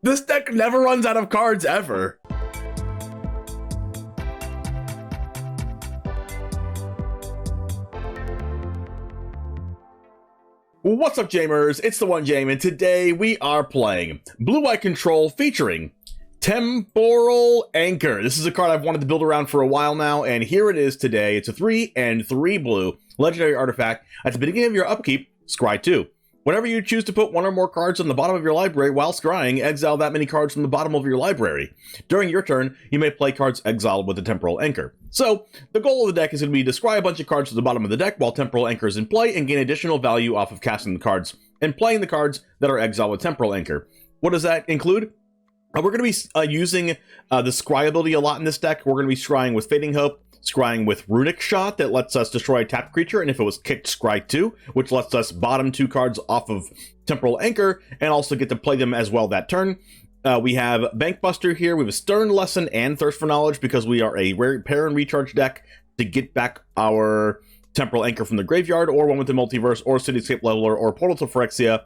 This deck never runs out of cards, ever. What's up, Jamers? It's TheOneJame, and today we are playing Blue-White Control featuring Temporal Anchor. This is a card I've wanted to build around for a while now, and here it is today. It's a 3 and 3 blue legendary artifact. At the beginning of your upkeep, scry 2. Whenever you choose to put one or more cards on the bottom of your library while scrying, exile that many cards from the bottom of your library. During your turn, you may play cards exiled with the Temporal Anchor. So, the goal of the deck is going to be to scry a bunch of cards to the bottom of the deck while Temporal Anchor is in play and gain additional value off of casting the cards and playing the cards that are exiled with Temporal Anchor. What does that include? We're going to be using the scry ability a lot in this deck. We're going to be scrying with Fading Hope, scrying with Runic Shot that lets us destroy a tapped creature, and if it was kicked, scry 2, which lets us bottom 2 cards off of Temporal Anchor, and also get to play them as well that turn. We have Bankbuster here. We have a Stern Lesson and Thirst for Knowledge because we are a repair and recharge deck to get back our Temporal Anchor from the graveyard, or one with the Multiverse, or Cityscape Leveler, or Portal to Phyrexia.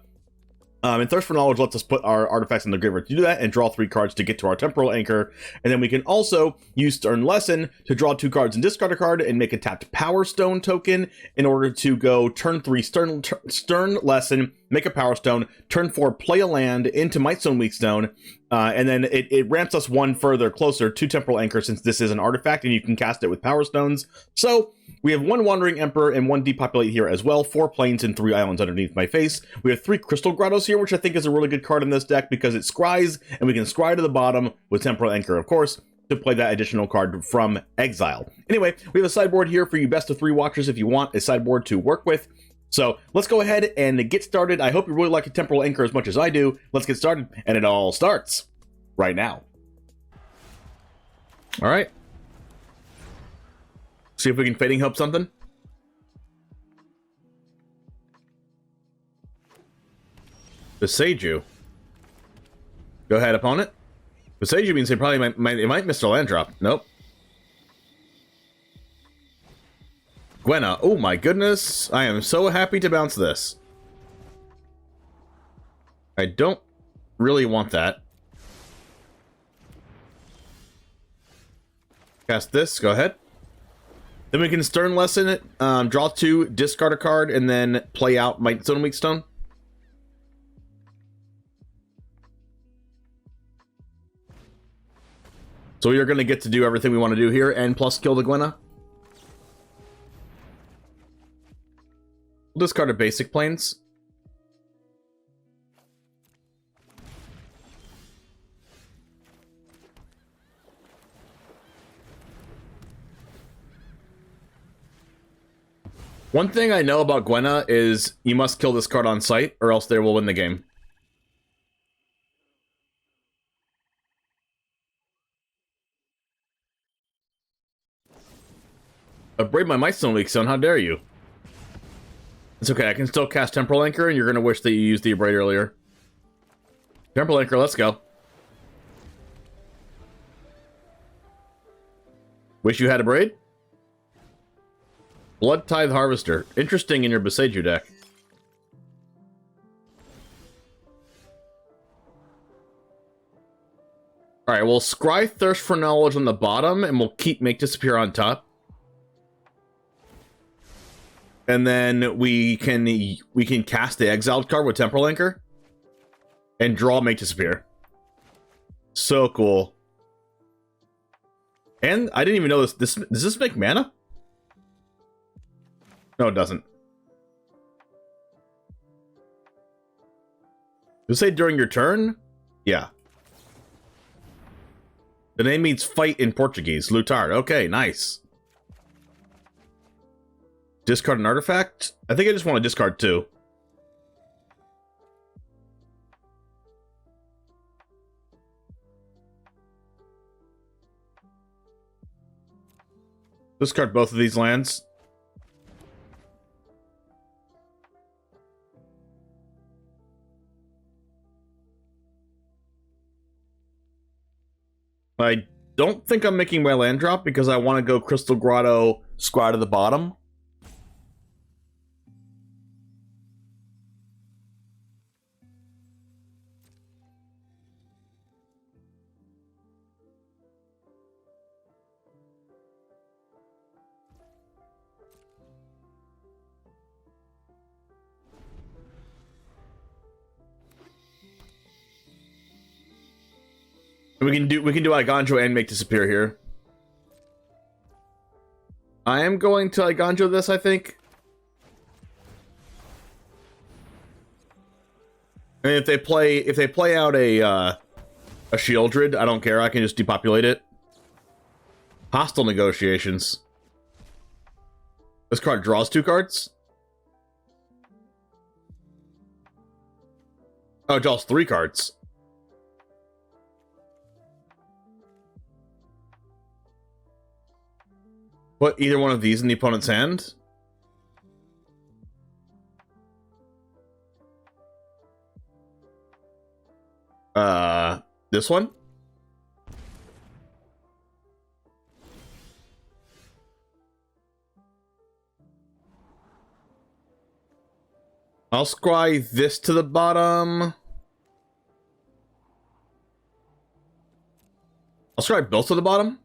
And Thirst for Knowledge lets us put our artifacts in the graveyard to do that and draw 3 cards to get to our Temporal Anchor. And then we can also use Stern Lesson to draw 2 cards and discard a card and make a tapped Power Stone token in order to go turn 3 Stern Lesson, make a Power Stone, turn 4 play a land into Mightstone and Weakstone, and then it ramps us one further closer to Temporal Anchor since this is an artifact and you can cast it with Power Stones. So we have 1 Wandering Emperor and 1 Depopulate here as well, 4 plains and 3 islands underneath my face. We have 3 Crystal Grottos here, which I think is a really good card in this deck because it scries, and we can scry to the bottom with Temporal Anchor, of course, to play that additional card from exile. Anyway, we have a sideboard here for you best of 3 watchers if you want a sideboard to work with. So let's go ahead and get started. I hope you really like a Temporal Anchor as much as I do. Let's get started, and it all starts right now. All right. See if we can Fading Hope something. Eiganjo. Go ahead, opponent. Eiganjo means they probably might miss their land drop. Nope. Gwenna. Oh my goodness. I am so happy to bounce this. I don't really want that. Cast this. Go ahead. Then we can Stern Lesson it, draw 2, discard a card, and then play out Mightstone and Weakstone. So we are going to get to do everything we want to do here, and plus kill the Gwenna. We'll discard a basic plains. One thing I know about Gwenna is you must kill this card on sight, or else they will win the game. Upgrade my Mightstone Weakstone, how dare you? It's okay, I can still cast Temporal Anchor, and you're going to wish that you used the Abrade earlier. Temporal Anchor, let's go. Wish you had Abrade? Blood Tithe Harvester. Interesting in your Eiganjo deck. Alright, we'll scry Thirst for Knowledge on the bottom, and we'll keep Make Disappear on top. And then we can cast the exiled card with Temporal Anchor and draw Make Disappear. So cool. And I didn't even know this. Does this make mana? No, it doesn't. Does it say during your turn? Yeah. The name means fight in Portuguese. Lutar. Okay, nice. Discard an artifact? I think I just want to discard 2. Discard both of these lands. I don't think I'm making my land drop because I want to go Crystal Grotto, scry to the bottom. We can do Eiganjo and make disappear here. I am going to Eiganjo this, I think. And if they play out a Shieldred, I don't care. I can just depopulate it. Hostile negotiations. This card draws 2 cards. Oh, it draws 3 cards. Put either one of these in the opponent's hand. This one? I'll scry this to the bottom. I'll scry both to the bottom.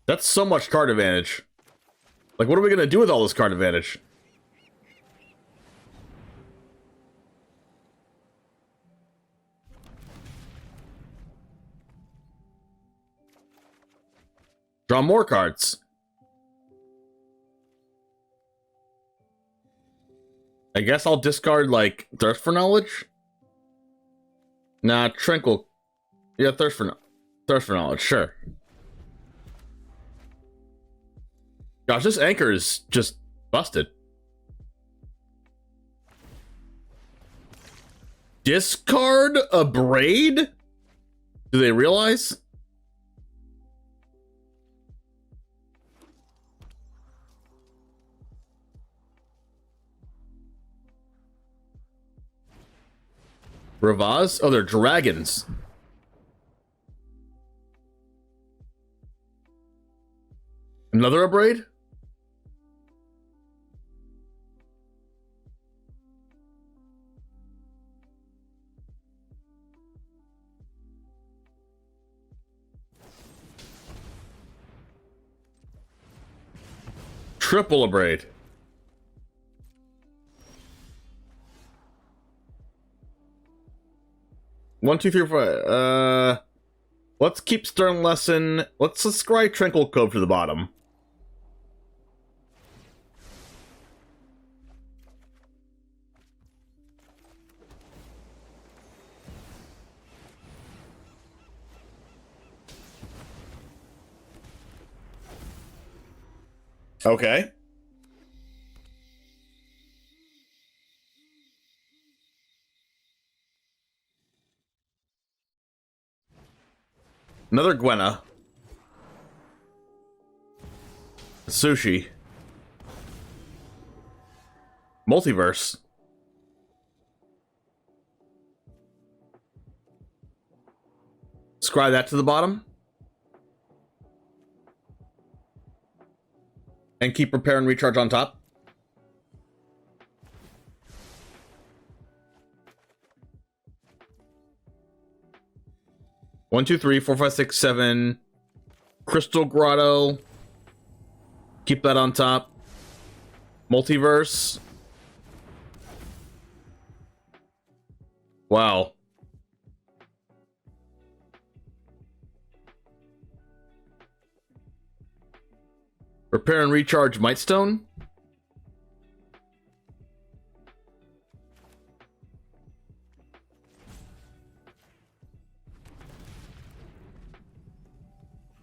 That's so much card advantage. Like, what are we gonna do with all this card advantage? Draw more cards. I guess I'll discard, like, Thirst for Knowledge? Nah, Tranquil. Yeah, Thirst for Knowledge, sure. Gosh, this anchor is just busted. Discard a Braid? Do they realize? Ravaz? Oh, they're dragons. Another Abrade? Triple Abrade. One, two, three, four. Let's keep Stern Lesson. Let's scry Tranquil Cove to the bottom. Okay. Another Gwenna. Sushi. Multiverse. Scry that to the bottom. And keep repair and recharge on top. One, two, three, four, five, six, seven. Crystal Grotto. Keep that on top. Multiverse. Wow. Repair and recharge Mightstone.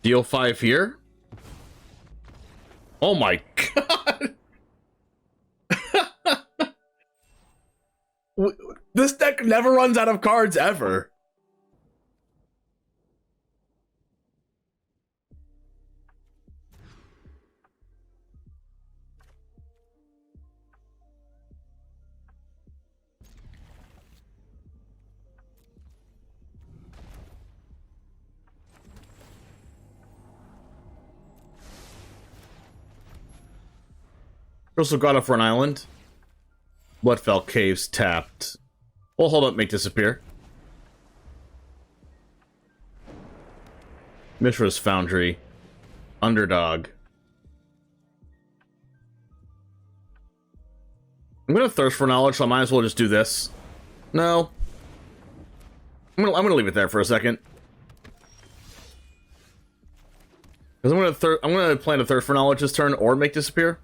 Deal 5 here. Oh my god. This deck never runs out of cards ever. Crystal Grotto for an island. Bloodfell Caves tapped. We'll hold up, make disappear. Mishra's Foundry. Underdog. I'm gonna thirst for knowledge, so I might as well just do this. No. I'm gonna leave it there for a second. Because I'm gonna plan to thirst for knowledge this turn or make disappear.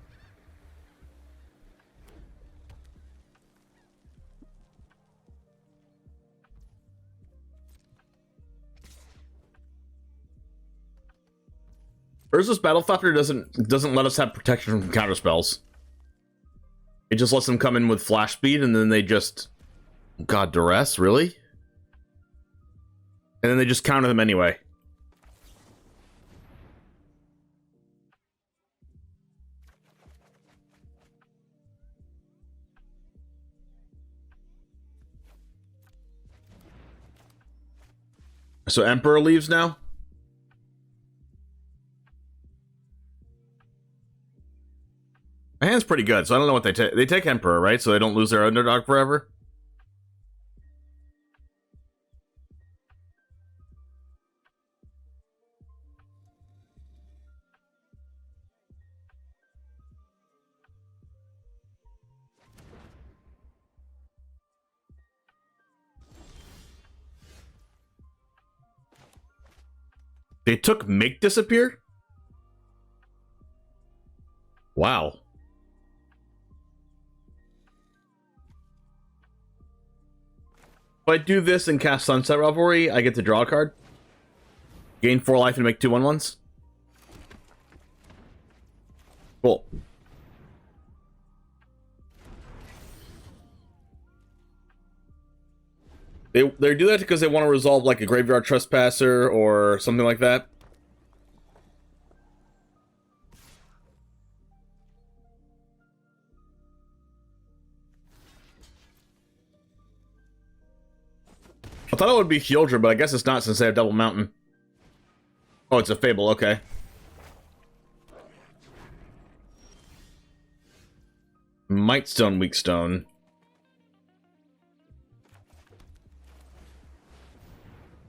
Urza's Battle Thopter doesn't let us have protection from counter spells. It just lets them come in with flash speed and then they just... God, duress? Really? And then they just counter them anyway. So Emperor leaves now? My hand's pretty good, so I don't know what they take. They take Emperor, right? So they don't lose their underdog forever? They took Make Disappear? Wow. If I do this and cast Sunset Revelry, I get to draw a card. Gain 4 life and make 2 1/1s. Cool. They do that because they want to resolve like a Graveyard Trespasser or something like that. I thought it would be Hieldra, but I guess it's not since they have Double Mountain. Oh, it's a Fable, okay. Mightstone, Weakstone.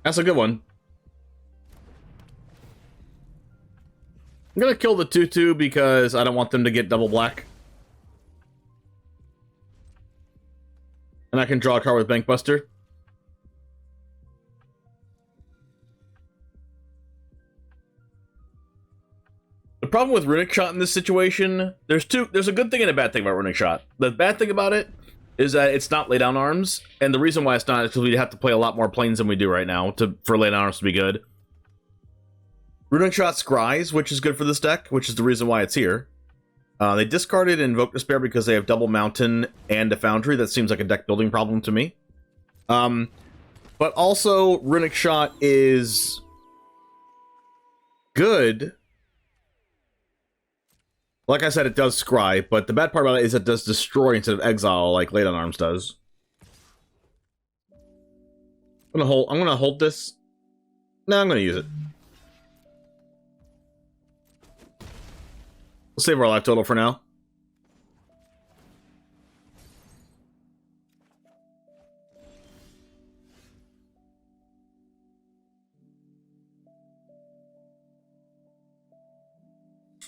That's a good one. I'm gonna kill the 2/2 because I don't want them to get double black. And I can draw a card with Bankbuster. The problem with Runic Shot in this situation, there's a good thing and a bad thing about Runic Shot. The bad thing about it is that it's not laydown arms, and the reason why it's not is because we have to play a lot more planes than we do right now for laydown arms to be good. Runic Shot scries, which is good for this deck, which is the reason why it's here. They discarded Invoke Despair because they have Double Mountain and a Foundry. That seems like a deck building problem to me. But also, Runic Shot is good. Like I said, it does scry, but the bad part about it is it does destroy instead of exile, like Laydown Arms does. I'm gonna hold this. No, I'm gonna use it. We'll save our life total for now.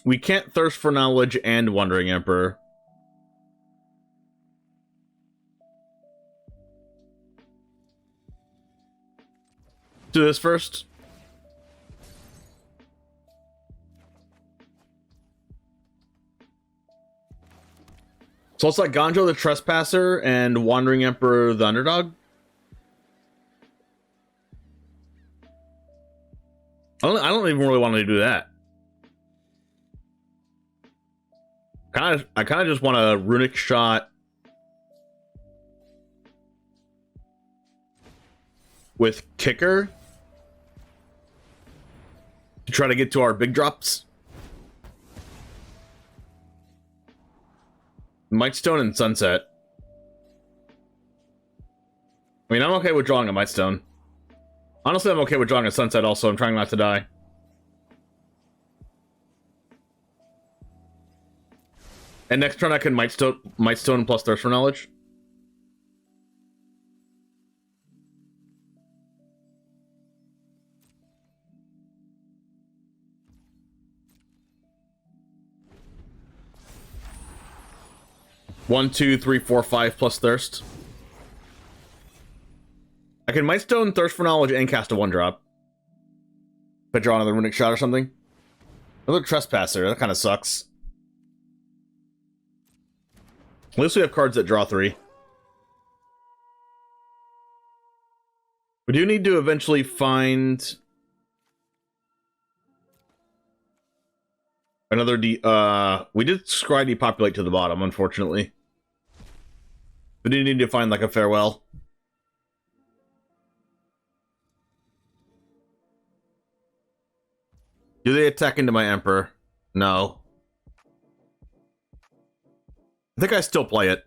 We can't Thirst for Knowledge and Wandering Emperor. Do this first. So it's like Eiganjo the Trespasser and Wandering Emperor the Underdog. I don't even really want to do that. I kind of just want a Runic Shot with Kicker to try to get to our big drops. Mightstone and Sunset. I mean, I'm okay with drawing a Mightstone. Honestly, I'm okay with drawing a Sunset also. I'm trying not to die. And next turn I can Mightstone plus Thirst for Knowledge. 1, 2, 3, 4, 5 plus Thirst. I can Mightstone, Thirst for Knowledge, and cast a 1-drop. If I draw another Runic Shot or something. Another Trespasser, that kind of sucks. At least we have cards that draw 3. We do need to eventually find another we did scry Depopulate to the bottom, unfortunately. We do need to find like a Farewell. Do they attack into my Emperor? No. I think I still play it.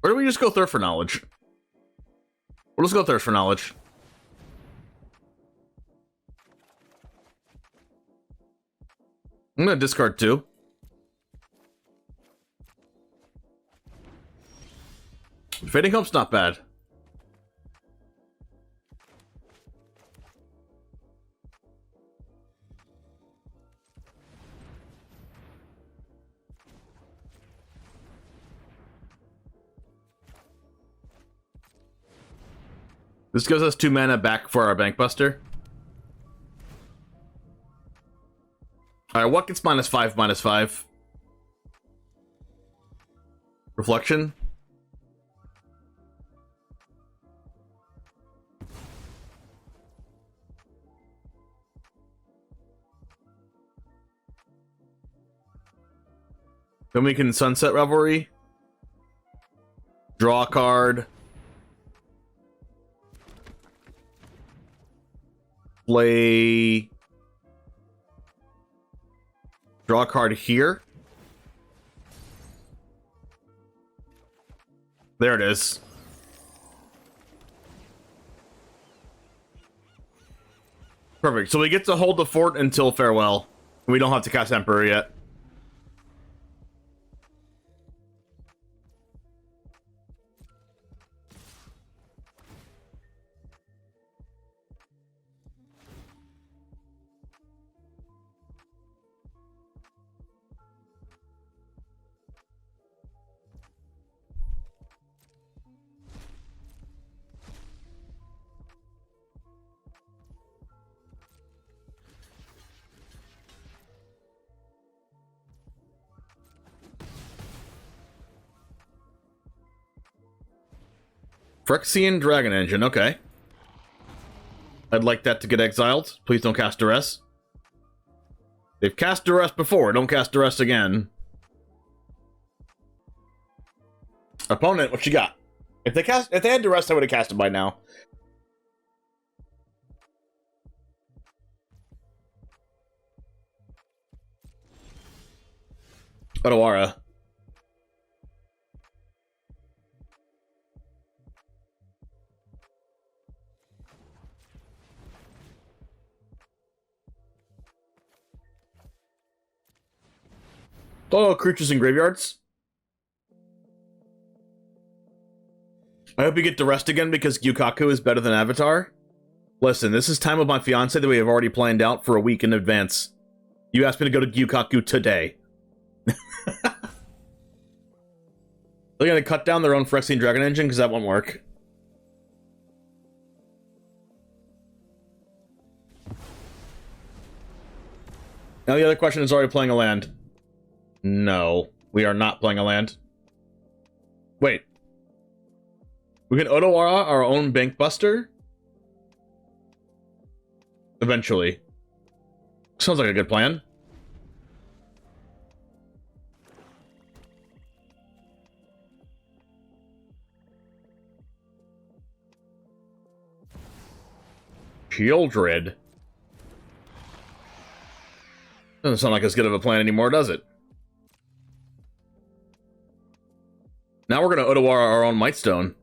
Or do we just go Thirst for Knowledge? We'll just go Thirst for Knowledge. I'm gonna discard 2. Fading Hope's not bad. This gives us 2 mana back for our Bankbuster. Alright, what gets -5, -5? Reflection? Then we can Sunset Revelry. Draw a card. Play. Draw a card here. There it is. Perfect. So we get to hold the fort until Farewell. We don't have to cast Emperor yet. Phyrexian Dragon Engine, okay. I'd like that to get exiled. Please don't cast Duress. They've cast Duress before, don't cast Duress again. Opponent, what you got? If they had Duress, I would have cast it by now. Otawara. Oh, creatures in graveyards. I hope you get to rest again because Gyukaku is better than Avatar. Listen, this is time with my fiance that we have already planned out for a week in advance. You asked me to go to Gyukaku today. They're gonna cut down their own Phyrexian Dragon Engine because that won't work. Now the other question is, are we playing a land? No, we are not playing a land. Wait. We can Otawara our own Bankbuster? Eventually. Sounds like a good plan. Shieldred. Doesn't sound like as good of a plan anymore, does it? Now we're gonna Otawara our own Mightstone.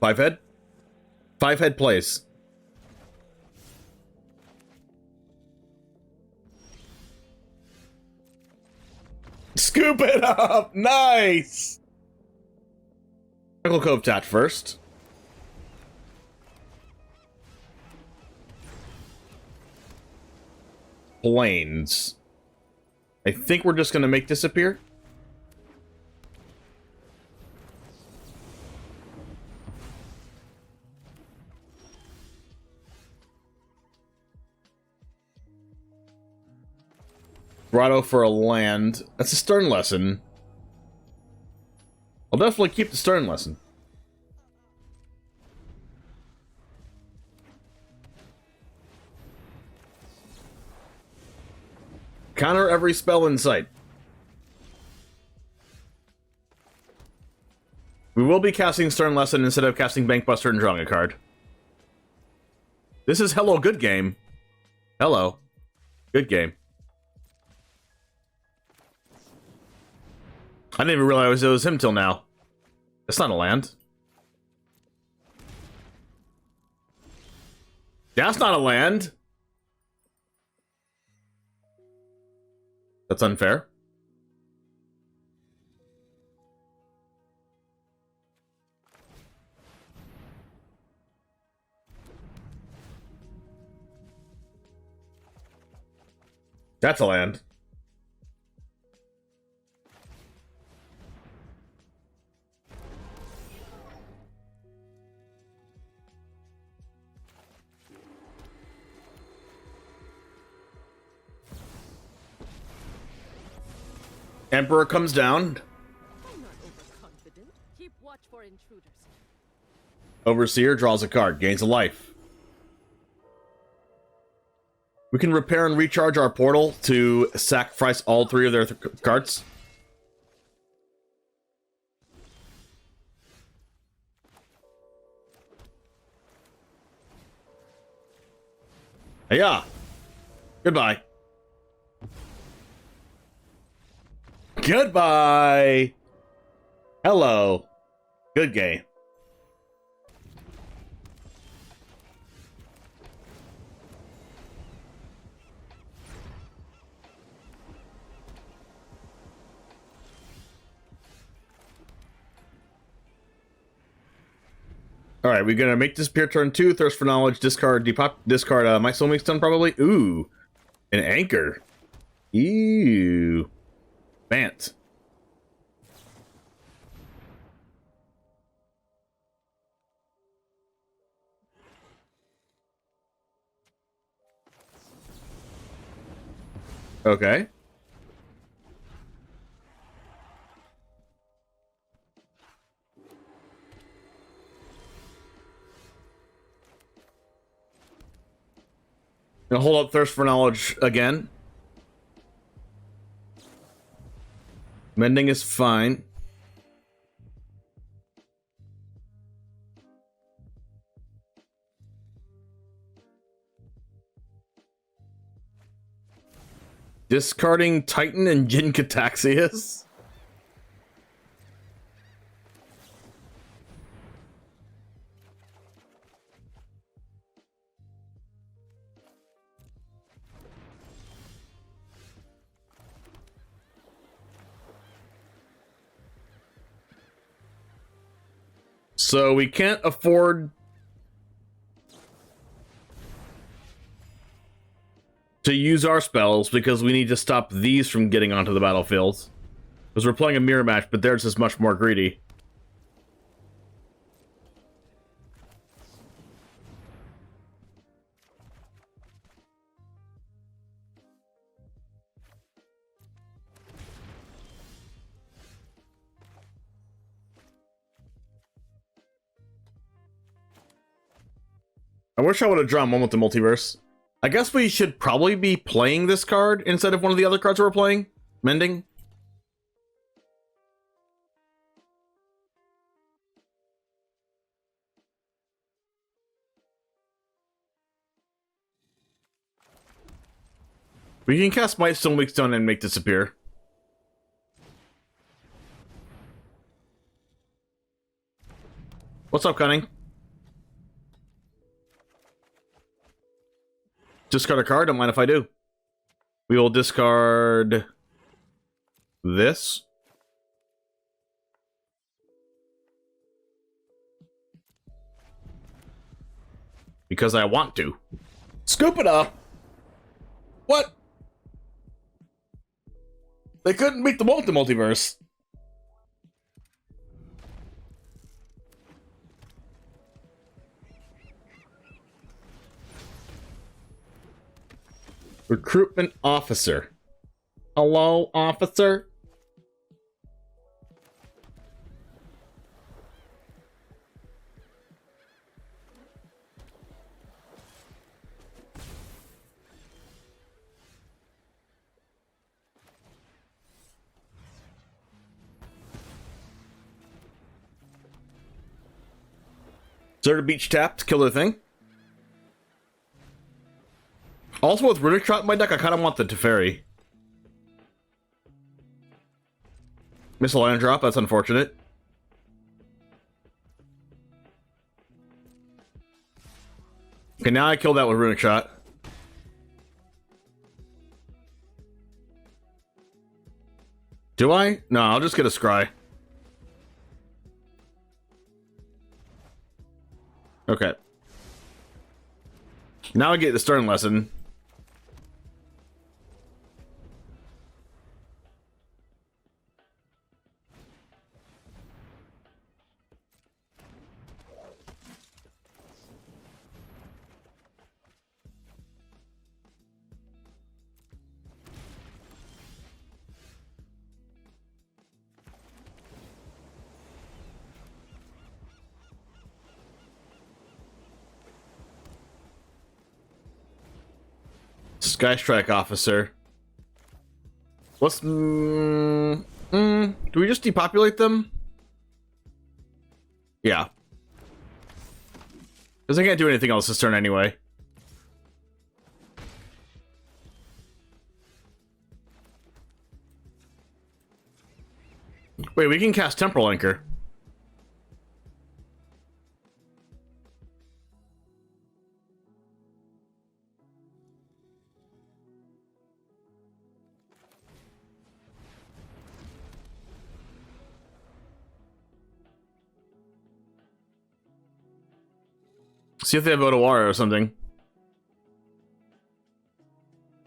Five head? 5 head plays. Scoop it up! Nice! Tranquil Cove tapped first. plains. I think we're just going to make disappear. Grotto for a land. That's a stern lesson. I'll definitely keep the stern lesson. Counter every spell in sight. We will be casting Stern Lesson instead of casting Bankbuster and drawing a card. This is hello, good game. Hello. Good game. I didn't even realize it was him till now. That's not a land. That's not a land. That's unfair. That's a land. Emperor comes down. I'm not overconfident. Keep watch for intruders. Overseer draws a card, gains a life. We can repair and recharge our portal to sacrifice all three of their cards. Yeah. Goodbye. Goodbye. Hello. Good game. All right, we're gonna make disappear turn 2, thirst for knowledge, discard discard Mightstone and Weakstone probably. Ooh, an anchor. Ew. Bant. Okay. Gonna hold up thirst for knowledge again. Mending is fine. Discarding Titan and Jin Cataxias. So we can't afford to use our spells because we need to stop these from getting onto the battlefield. Because we're playing a mirror match, but theirs is much more greedy. I wish I would have drawn one with the Multiverse. I guess we should probably be playing this card instead of one of the other cards we're playing. Mending. We can cast Mightstone, Weakstone, and make disappear. What's up, Cunning? Discard a card, don't mind if I do. We will discard this. Because I want to. Scoop it up! What? They couldn't beat the multiverse. Recruitment officer. Hello, officer. Zerta Beach tapped, kill the thing. Also with Runic Shot in my deck, I kind of want the Teferi. Missile land drop, that's unfortunate. Okay, now I killed that with Runic Shot. Do I? No, I'll just get a Scry. Okay. Now I get the Stern Lesson. Sky Strike Officer. What's... do we just depopulate them? Yeah. Because I can't do anything else this turn anyway. Wait, we can cast Temporal Anchor. See if they have Otawara or something.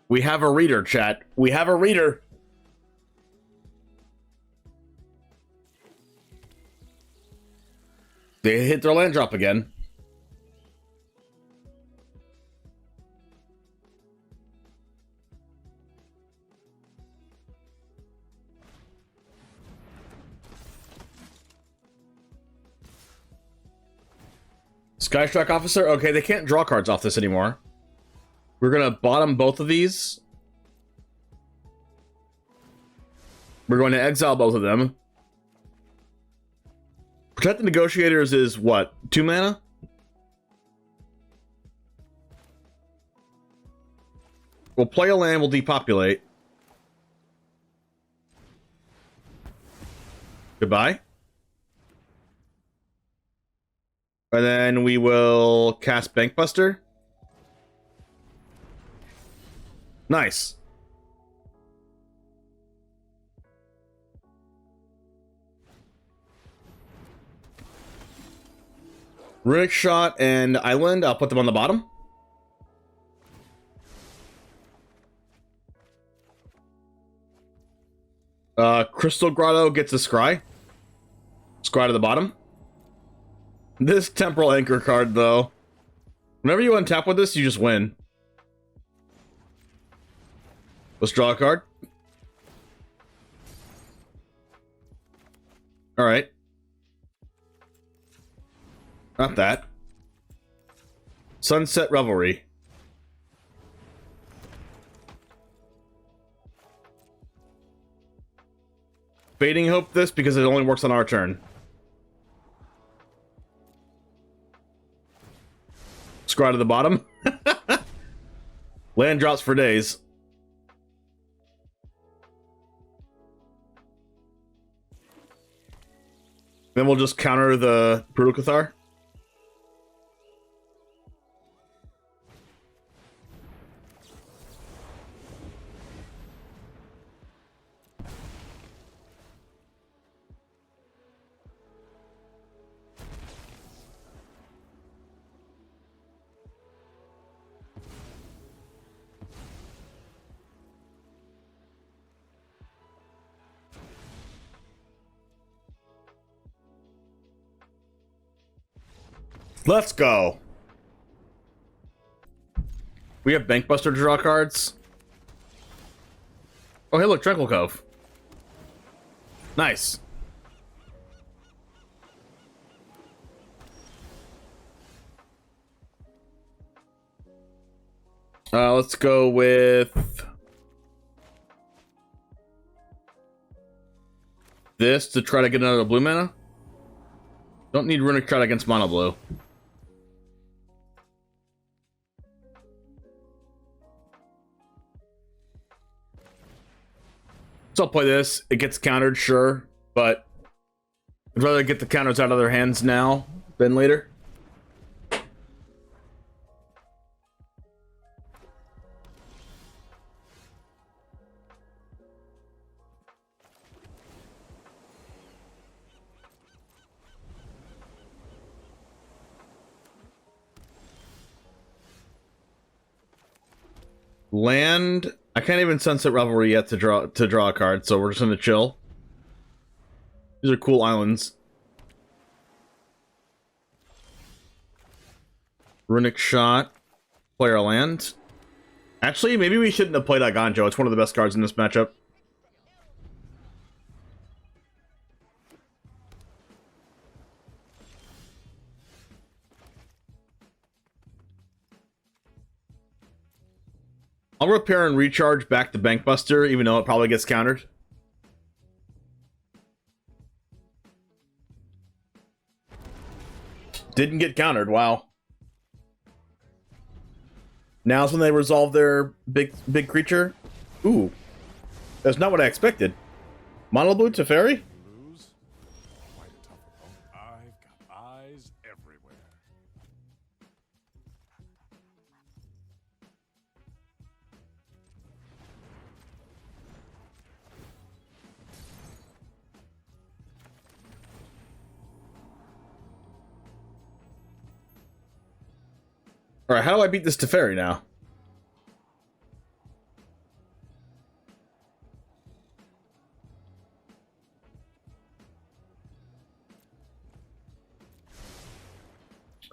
We have a reader, chat. We have a reader. They hit their land drop again. Skystrike Officer? Okay, they can't draw cards off this anymore. We're gonna bottom both of these. We're going to exile both of them. Protect the Negotiators is what? 2 mana? We'll play a land, we'll depopulate. Goodbye. And then we will cast Bankbuster. Nice. Runic Shot and Island, I'll put them on the bottom. Crystal Grotto gets a Scry. Scry to the bottom. This Temporal Anchor card, though. Whenever you untap with this, you just win. Let's draw a card. Alright. Not that. Sunset Revelry. Fading Hope this because it only works on our turn. Scry to the bottom. Land drops for days. Then we'll just counter the Brutal Cathar. Let's go. We have Bankbuster to draw cards. Oh, hey, look, Tranquil Cove. Nice. Let's go with this to try to get another blue mana. Don't need Runic Shot against mono blue. So I'll play this. It gets countered, sure, but I'd rather get the counters out of their hands now than later. Land. I can't even Sunset Revelry yet to draw a card, so we're just gonna chill. These are cool islands. Runic Shot. Play our land. Actually, maybe we shouldn't have played Eiganjo. It's one of the best cards in this matchup. I'll repair and recharge back to Bankbuster, even though it probably gets countered. Didn't get countered, wow. Now's when they resolve their big creature. Ooh. That's not what I expected. Mono blue Teferi? Quite a tough opponent. I've got eyes everywhere. Alright, how do I beat this Teferi now?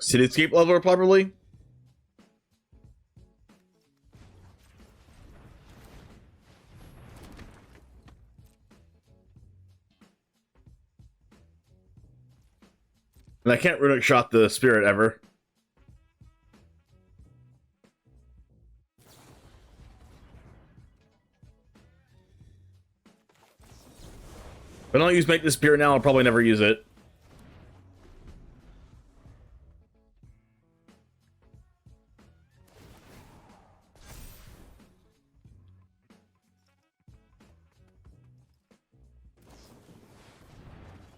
Cityscape Leveler, probably? And I can't Runic Shot the spirit ever. If I don't use Make the Spirit now, I'll probably never use it.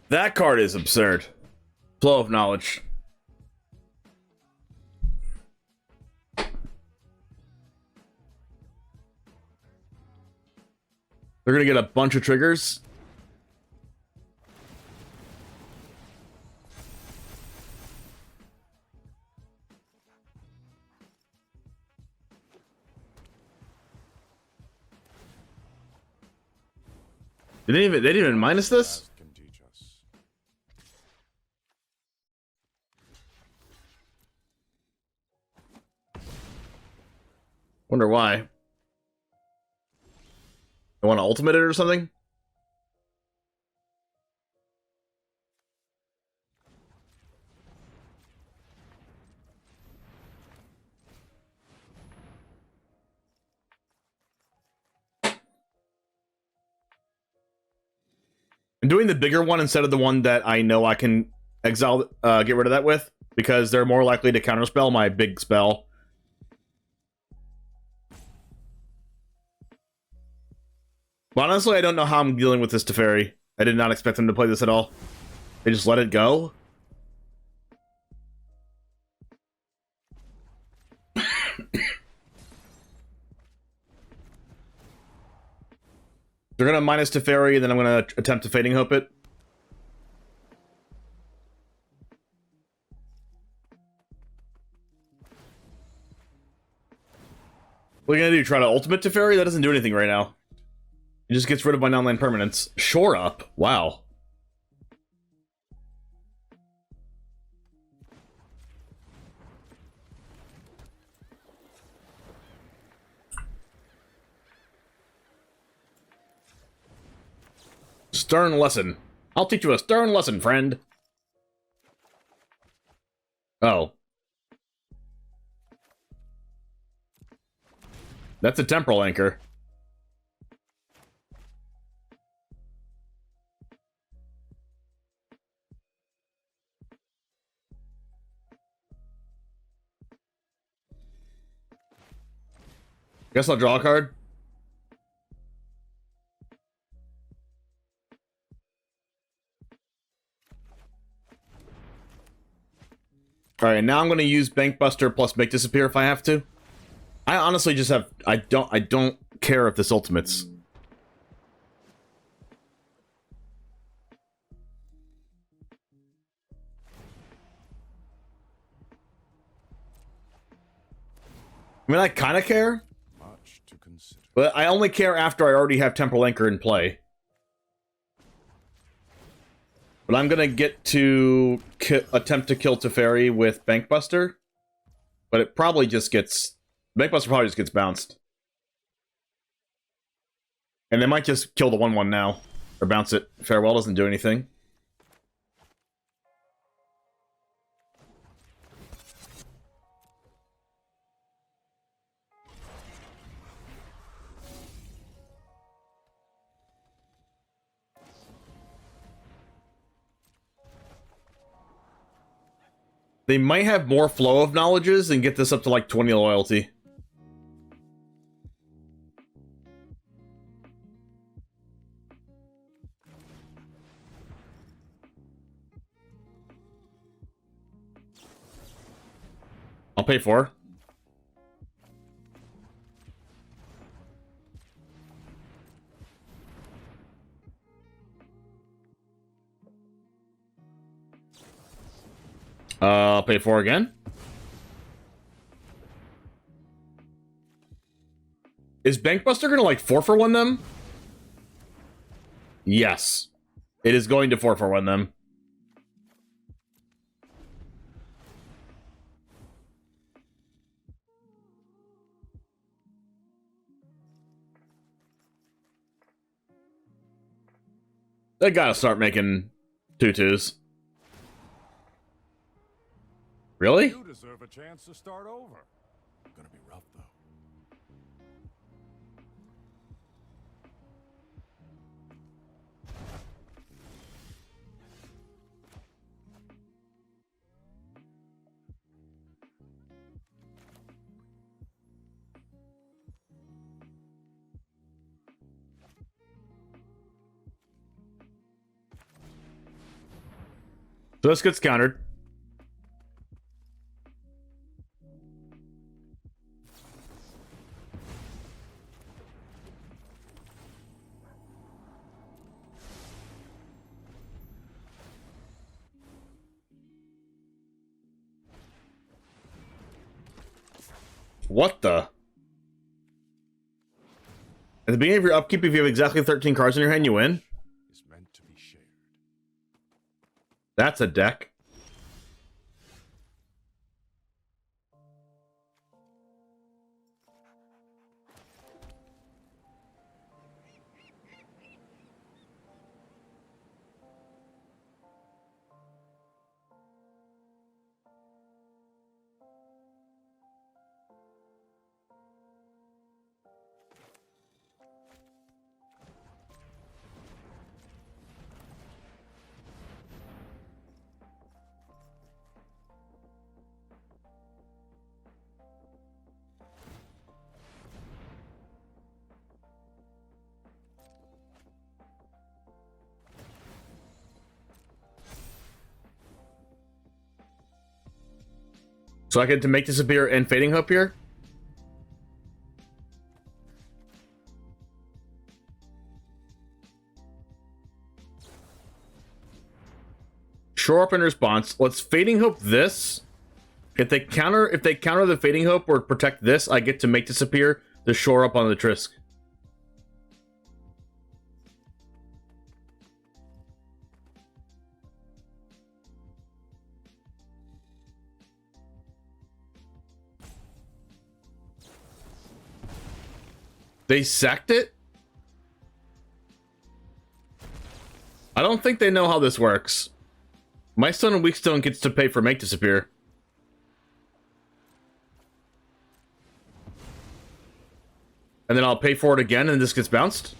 That card is absurd. Flow of Knowledge. They're gonna get a bunch of triggers. They didn't even minus this? Past can teach us. Wonder why. They want to ultimate it or something? I'm doing the bigger one instead of the one that I know I can exile, get rid of that with, because they're more likely to counterspell my big spell. But honestly, I don't know how I'm dealing with this Teferi. I did not expect them to play this at all. They just let it go. They're gonna minus Teferi, and then I'm gonna attempt to Fading Hope it. What are you gonna do? Try to ultimate Teferi? That doesn't do anything right now. It just gets rid of my non-land permanents. Shore Up? Wow. Stern lesson. I'll teach you a stern lesson, friend. Oh. That's a Temporal Anchor. Guess I'll draw a card. Alright, now I'm going to use Bankbuster plus Make Disappear if I have to. I honestly just have... I don't care if this ultimates. I mean, I kind of care. Much to consider. But I only care after I already have Temporal Anchor in play. But I'm going to get to attempt to kill Teferi with Bankbuster. But it probably just gets... Bankbuster probably just gets bounced. And they might just kill the 1/1 now. Or bounce it. Farewell doesn't do anything. They might have more flow of knowledges and get this up to like 20 loyalty. I'll pay 4. I'll pay 4 again. Is Bankbuster gonna like 4-for-1 them? Yes. It is going to 4-for-1 them. They gotta start making 2/2s. Really? You deserve a chance to start over. Gonna be rough, though. So this gets countered. What the? At the beginning of your upkeep, if you have exactly 13 cards in your hand, you win? Is meant to be shared. That's a deck. So I get to Make Disappear and Fading Hope here? Shore up in response. Let's Fading Hope this. If they counter the Fading Hope or protect this, I get to Make Disappear the shore up on the Trisk. They sacked it? I don't think they know how this works. Mightstone and Weakstone gets to pay for Make Disappear. And then I'll pay for it again and this gets bounced?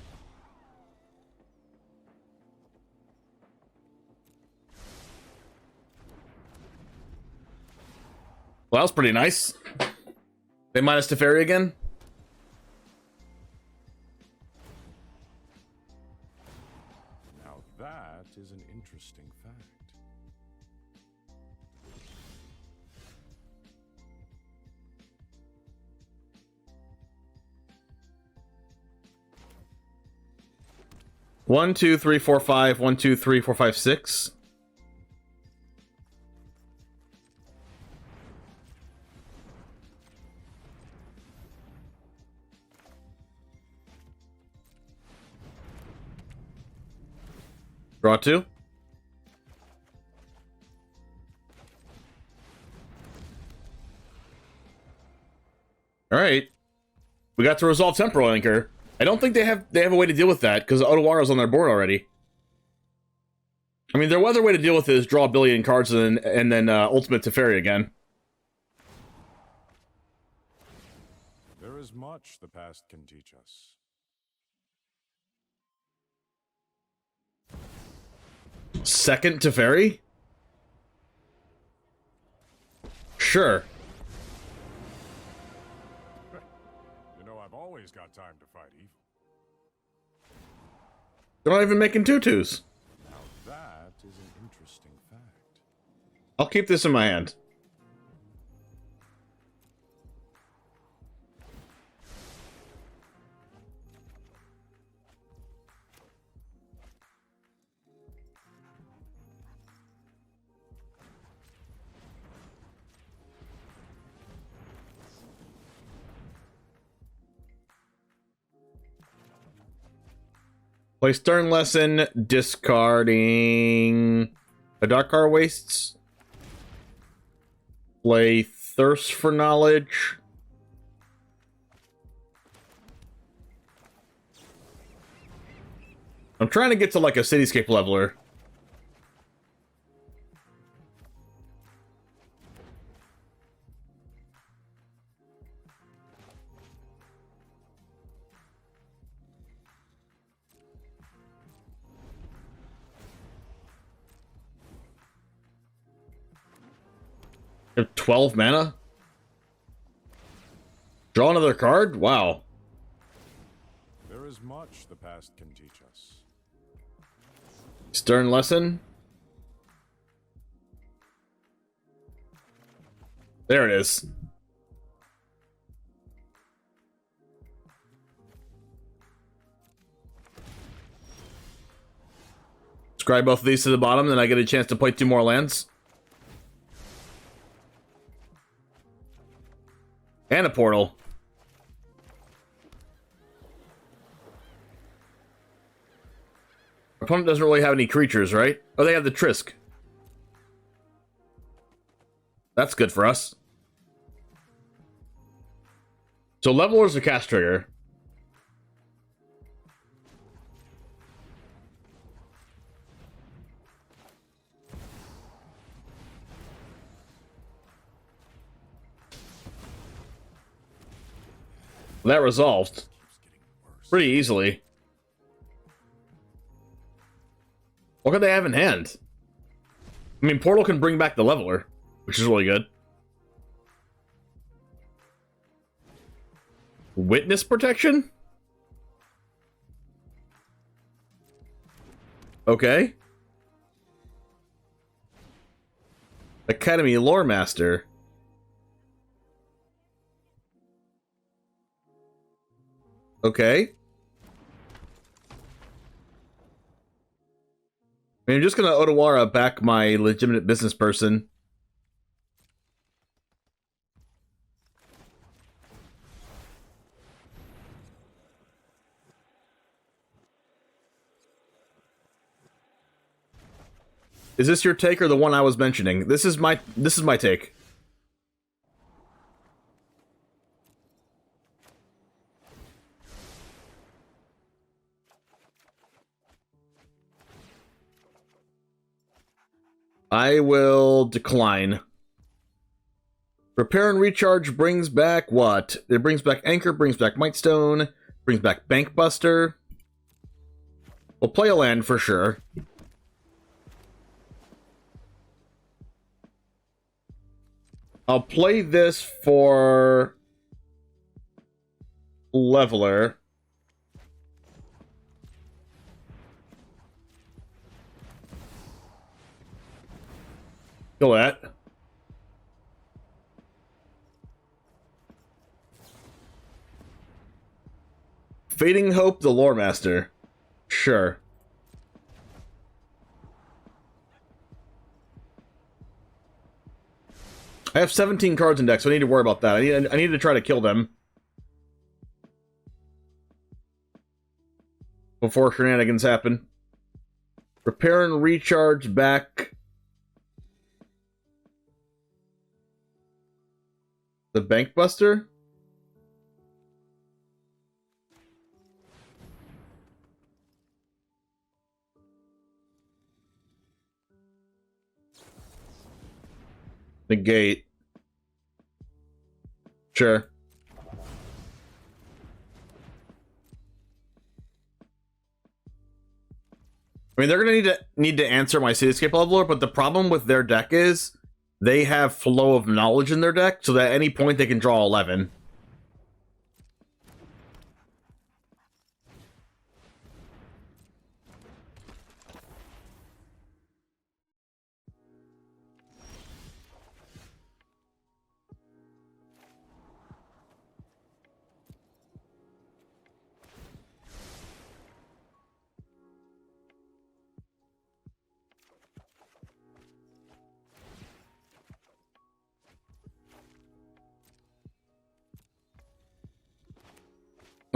Well, that was pretty nice. They minus Teferi again? Now that is an interesting fact. One, two, three, four, five. 1, 2, 3, 4, 5, 6. Draw 2. All right. We got to resolve Temporal Anchor. I don't think they have a way to deal with that because Otawara's on their board already. I mean, their other way to deal with it is draw a billion cards and then ultimate Teferi again. There is much the past can teach us. Second Teferi? Sure. You know, I've always got time to fight evil. They're not even making tutus. Now that is an interesting fact. I'll keep this in my hand. Play Stern Lesson, discarding Adarkar Wastes. Play Thirst for Knowledge. I'm trying to get to like a Cityscape Leveler. You have 12 mana? Draw another card? Wow. There is much the past can teach us. Stern Lesson. There it is. Scribe both of these to the bottom, then I get a chance to play 2 more lands. And a portal. Our opponent doesn't really have any creatures, right? Oh, they have the Trisk. That's good for us. So Leveler's a cast trigger. That resolved pretty easily. What could they have in hand? I mean, Portal can bring back the Leveler, which is really good. Witness Protection? Okay. Academy Lore Master. Okay. I mean, I'm just gonna Otawara back my legitimate business person. Is this your take or the one I was mentioning? This is my take. I will decline. Repair and recharge brings back what? It brings back Anchor, brings back Mightstone, brings back Bankbuster. We'll play a land for sure. I'll play this for Leveler. Kill that. Fading Hope, the Lore Master. Sure. I have 17 cards in deck, so I need to worry about that. I need to try to kill them before shenanigans happen. Repair and recharge back the Bankbuster. Negate. Sure. I mean, they're gonna need to answer my Cityscape Leveler, but the problem with their deck is they have Flow of Knowledge in their deck, so that at any point they can draw 11.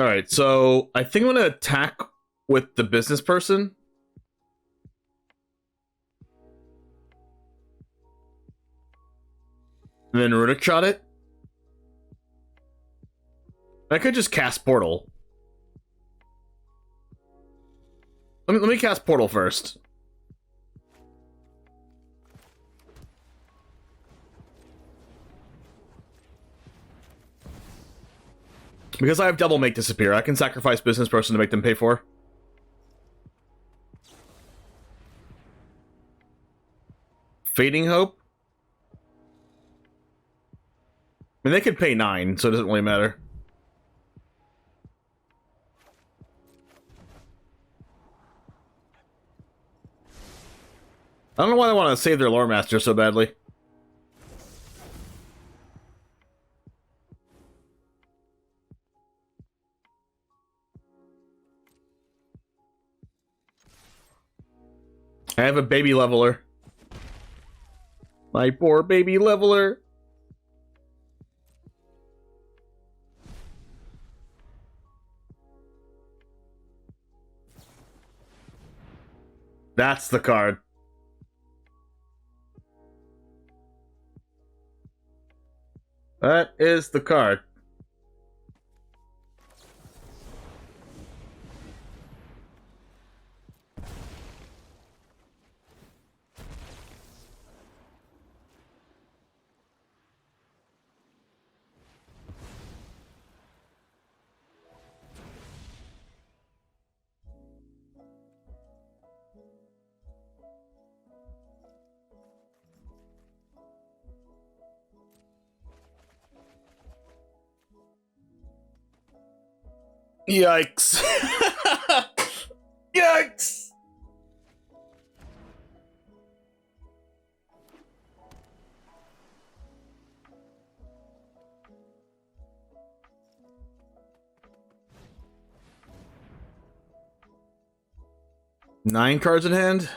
Alright, so I think I'm gonna attack with the business person. And then Runic Shot it. I could just cast Portal. Let me cast Portal first. Because I have Double Make disappear, I can sacrifice business person to make them pay for. Fading Hope. I mean, they could pay 9, so it doesn't really matter. I don't know why they want to save their Lore Master so badly. I have a baby leveler. My poor baby leveler. That's the card. That is the card. Yikes. Yikes. Nine cards in hand.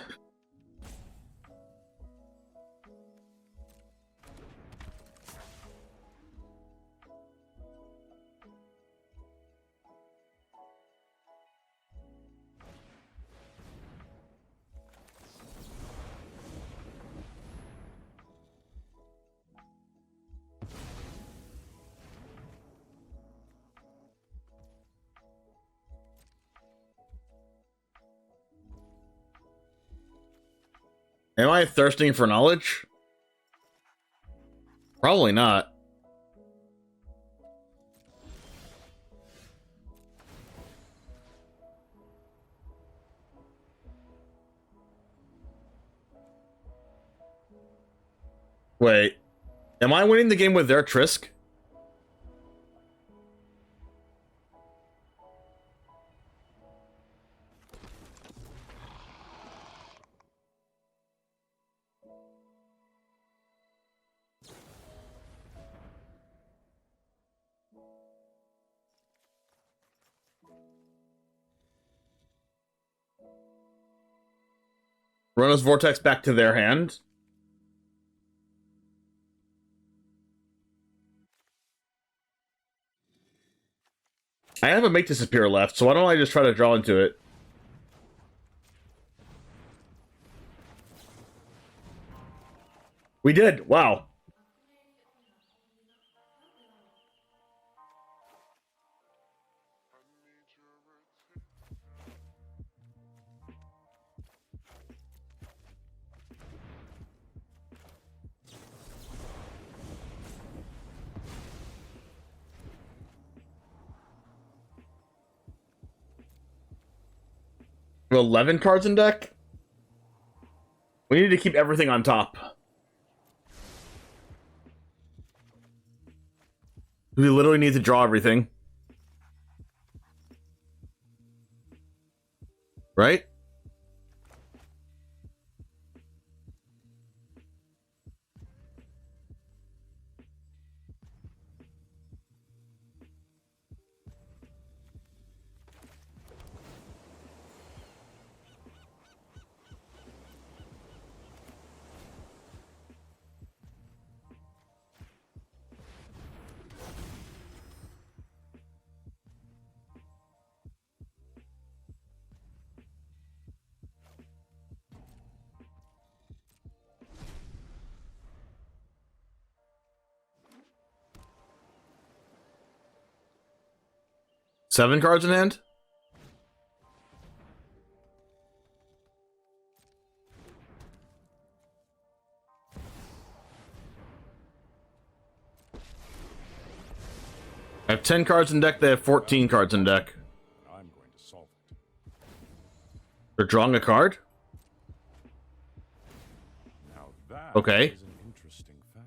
Am I thirsting for knowledge? Probably not. Wait. Am I winning the game with their Trisk? Rona's Vortex back to their hand. I have a Make Disappear left, so why don't I just try to draw into it? We did! Wow. We have 11 cards in deck? We need to keep everything on top. We literally need to draw everything. Right? Seven cards in hand? I have 10 cards in deck, they have 14 cards in deck. I'm going to solve it. They're drawing a card? Now that Okay. is an interesting fact.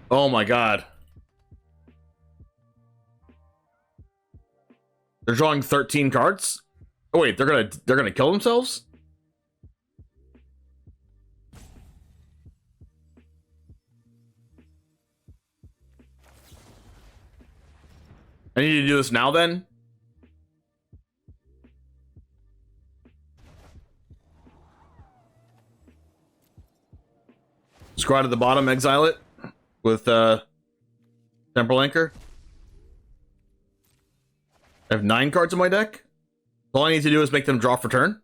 Oh my god. They're drawing 13 cards? Oh wait, they're gonna kill themselves? I need to do this now then? Scry to the bottom, exile it with Temporal Anchor. I have 9 cards in my deck. All I need to do is make them draw for turn.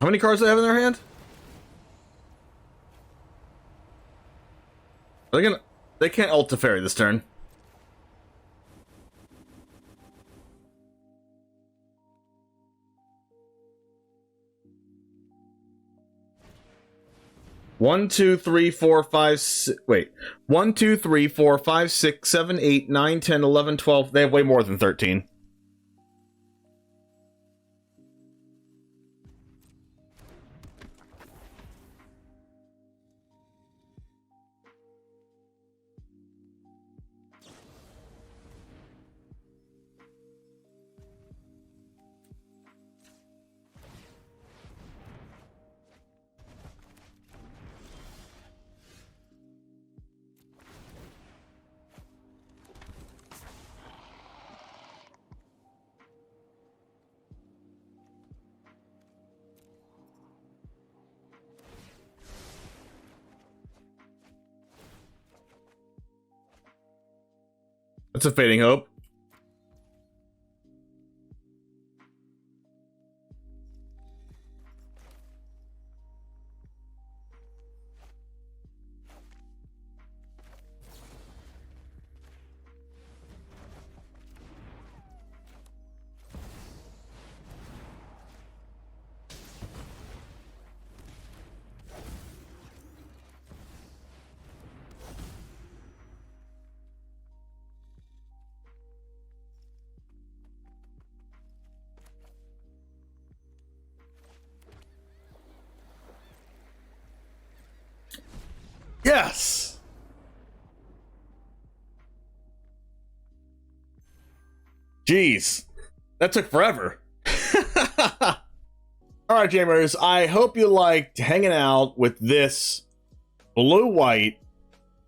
How many cards do they have in their hand? Are they gonna? They can't ult Teferi this turn. One, two, three, four, five, wait. 1, 2, 3, 4, 5, 6, 7, 8, 9, 10, 11, 12. They have way more than 13. That's a fading hope. Yes! Jeez. That took forever. Alright, Jamers, I hope you liked hanging out with this blue-white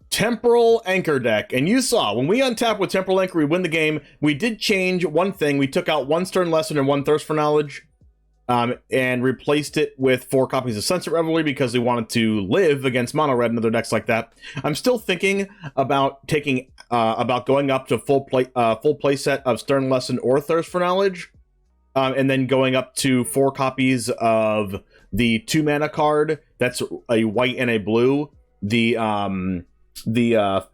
Temporal Anchor deck. And you saw, when we untap with Temporal Anchor, we win the game. We did change one thing. We took out 1 Stern Lesson and 1 Thirst for Knowledge. And replaced it with 4 copies of Sunset Revelry because we wanted to live against mono red and other decks like that. I'm still thinking about going up to full play set of Stern Lesson or Thirst for Knowledge, and then going up to 4 copies of the 2 mana card that's a white and a blue, the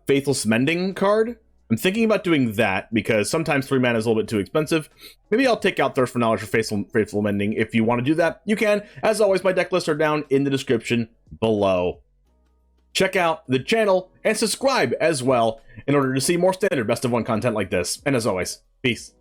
Faithless Mending card. I'm thinking about doing that because sometimes 3 mana is a little bit too expensive. Maybe I'll take out Thirst for Knowledge for Faithful Mending. If you want to do that, you can. As always, my deck lists are down in the description below. Check out the channel and subscribe as well in order to see more standard best of 1 content like this. And as always, peace.